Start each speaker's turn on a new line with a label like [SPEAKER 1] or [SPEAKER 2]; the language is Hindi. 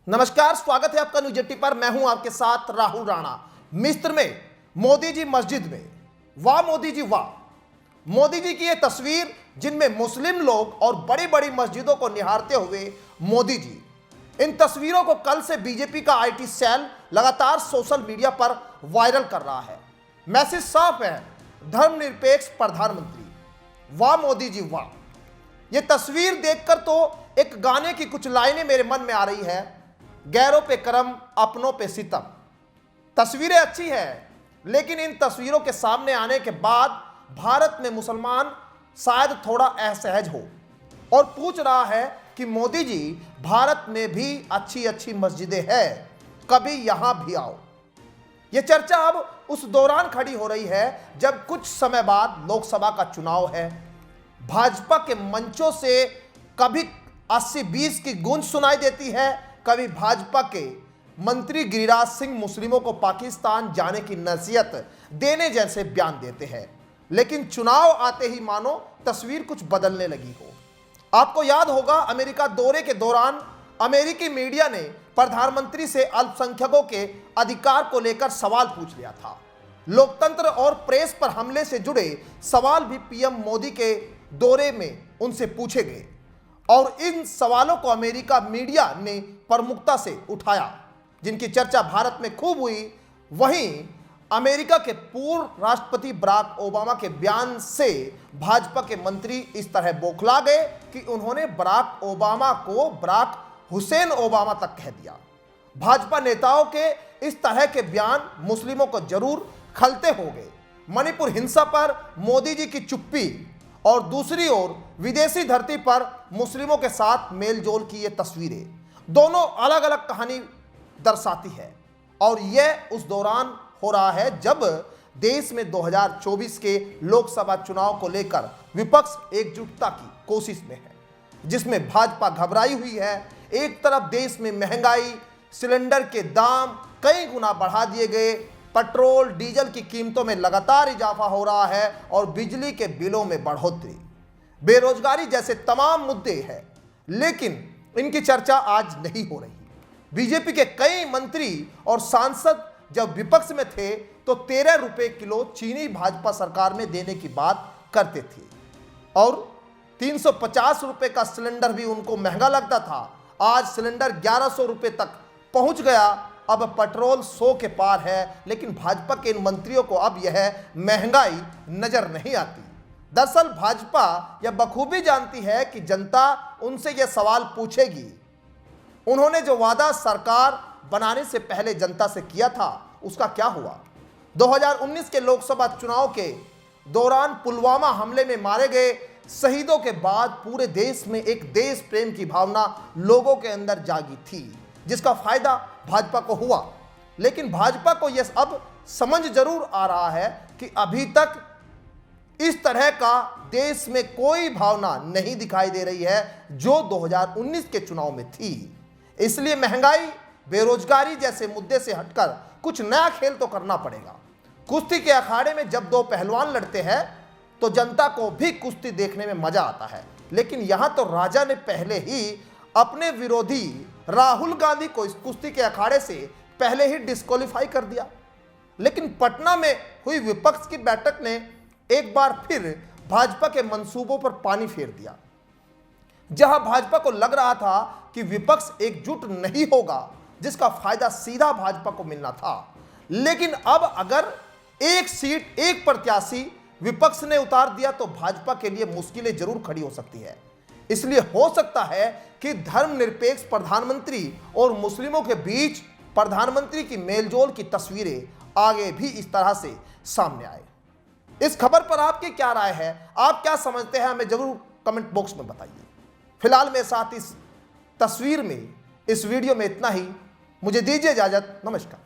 [SPEAKER 1] नमस्कार, स्वागत है आपका न्यूज 80 पर। मैं हूं आपके साथ राहुल राणा। मिस्र में मोदी जी मस्जिद में, वाह मोदी जी वाह। मोदी जी की ये तस्वीर जिनमें मुस्लिम लोग और बड़ी बड़ी मस्जिदों को निहारते हुए मोदी जी, इन तस्वीरों को कल से बीजेपी का आईटी सेल लगातार सोशल मीडिया पर वायरल कर रहा है। मैसेज साफ है, धर्मनिरपेक्ष प्रधानमंत्री, वाह मोदी जी वाह। ये तस्वीर देखकर तो एक गाने की कुछ लाइनें मेरे मन में आ रही है, गैरों पे करम अपनों पे सितम। तस्वीरें अच्छी है, लेकिन इन तस्वीरों के सामने आने के बाद भारत में मुसलमान शायद थोड़ा असहज हो और पूछ रहा है कि मोदी जी, भारत में भी अच्छी अच्छी मस्जिदें हैं, कभी यहां भी आओ। यह चर्चा अब उस दौरान खड़ी हो रही है जब कुछ समय बाद लोकसभा का चुनाव है। भाजपा के मंचों से कभी 80-20 की गूंज सुनाई देती है, कभी भाजपा के मंत्री गिरिराज सिंह मुस्लिमों को पाकिस्तान जाने की नसीहत देने जैसे बयान देते हैं। लेकिन चुनाव आते ही मानो तस्वीर कुछ बदलने लगी हो। आपको याद होगा, अमेरिका दौरे के दौरान अमेरिकी मीडिया ने प्रधानमंत्री से अल्पसंख्यकों के अधिकार को लेकर सवाल पूछ लिया था। लोकतंत्र और प्रेस पर हमले से जुड़े सवाल भी पीएम मोदी के दौरे में उनसे पूछे गए और इन सवालों को अमेरिका मीडिया ने प्रमुखता से उठाया, जिनकी चर्चा भारत में खूब हुई। वहीं अमेरिका के पूर्व राष्ट्रपति बराक ओबामा के बयान से भाजपा के मंत्री इस तरह बौखला गए कि उन्होंने बराक ओबामा को बराक हुसैन ओबामा तक कह दिया। भाजपा नेताओं के इस तरह के बयान मुस्लिमों को जरूर खलते होंगे। मणिपुर हिंसा पर मोदी जी की चुप्पी और दूसरी ओर विदेशी धरती पर मुस्लिमों के साथ मेलजोल की ये तस्वीरें, दोनों अलग अलग कहानी दर्शाती है। और यह उस दौरान हो रहा है जब देश में 2024 के लोकसभा चुनाव को लेकर विपक्ष एकजुटता की कोशिश में है, जिसमें भाजपा घबराई हुई है। एक तरफ देश में महंगाई, सिलेंडर के दाम कई गुना बढ़ा दिए गए, पेट्रोल डीजल की कीमतों में लगातार इजाफा हो रहा है और बिजली के बिलों में बढ़ोतरी, बेरोजगारी जैसे तमाम मुद्दे हैं, लेकिन इनकी चर्चा आज नहीं हो रही। बीजेपी के कई मंत्री और सांसद जब विपक्ष में थे तो 13 रुपए किलो चीनी भाजपा सरकार में देने की बात करते थे और 350 रुपए का सिलेंडर भी उनको महंगा लगता था। आज सिलेंडर 1100 रुपए तक पहुंच गया। अब पेट्रोल 100 के पार है, लेकिन भाजपा के इन मंत्रियों को अब यह महंगाई नजर नहीं आती। दरअसल भाजपा यह बखूबी जानती है कि जनता उनसे यह सवाल पूछेगी। उन्होंने जो वादा सरकार बनाने से पहले जनता से किया था, उसका क्या हुआ? 2019 के लोकसभा चुनाव के दौरान पुलवामा हमले में मारे गए शहीदों के बाद पूरे देश में एक देश प्रेम की भावना लोगों के अंदर जागी थी, जिसका फायदा भाजपा को हुआ। लेकिन भाजपा को यह अब समझ जरूर आ रहा है कि अभी तक इस तरह का देश में कोई भावना नहीं दिखाई दे रही है जो 2019 के चुनाव में थी। इसलिए महंगाई, बेरोजगारी जैसे मुद्दे से हटकर कुछ नया खेल तो करना पड़ेगा। कुश्ती के अखाड़े में जब दो पहलवान लड़ते हैं तो जनता को भी कुश्ती देखने में मजा आता है, लेकिन यहां तो राजा ने पहले ही अपने विरोधी राहुल गांधी को इस कुश्ती के अखाड़े से पहले ही डिस्क्वालीफाई कर दिया। लेकिन पटना में हुई विपक्ष की बैठक ने एक बार फिर भाजपा के मंसूबों पर पानी फेर दिया। जहां भाजपा को लग रहा था कि विपक्ष एकजुट नहीं होगा, जिसका फायदा सीधा भाजपा को मिलना था, लेकिन अब अगर एक सीट, एक प्रत्याशी विपक्ष ने उतार दिया तो भाजपा के लिए मुश्किलें जरूर खड़ी हो सकती है। इसलिए हो सकता है कि धर्मनिरपेक्ष प्रधानमंत्री और मुस्लिमों के बीच प्रधानमंत्री की मेलजोल की तस्वीरें आगे भी इस तरह से सामने आए। इस खबर पर आपकी क्या राय है? आप क्या समझते हैं? हमें जरूर कमेंट बॉक्स में बताइए। फिलहाल मेरे साथ इस तस्वीर में, इस वीडियो में इतना ही। मुझे दीजिए इजाजत। नमस्कार।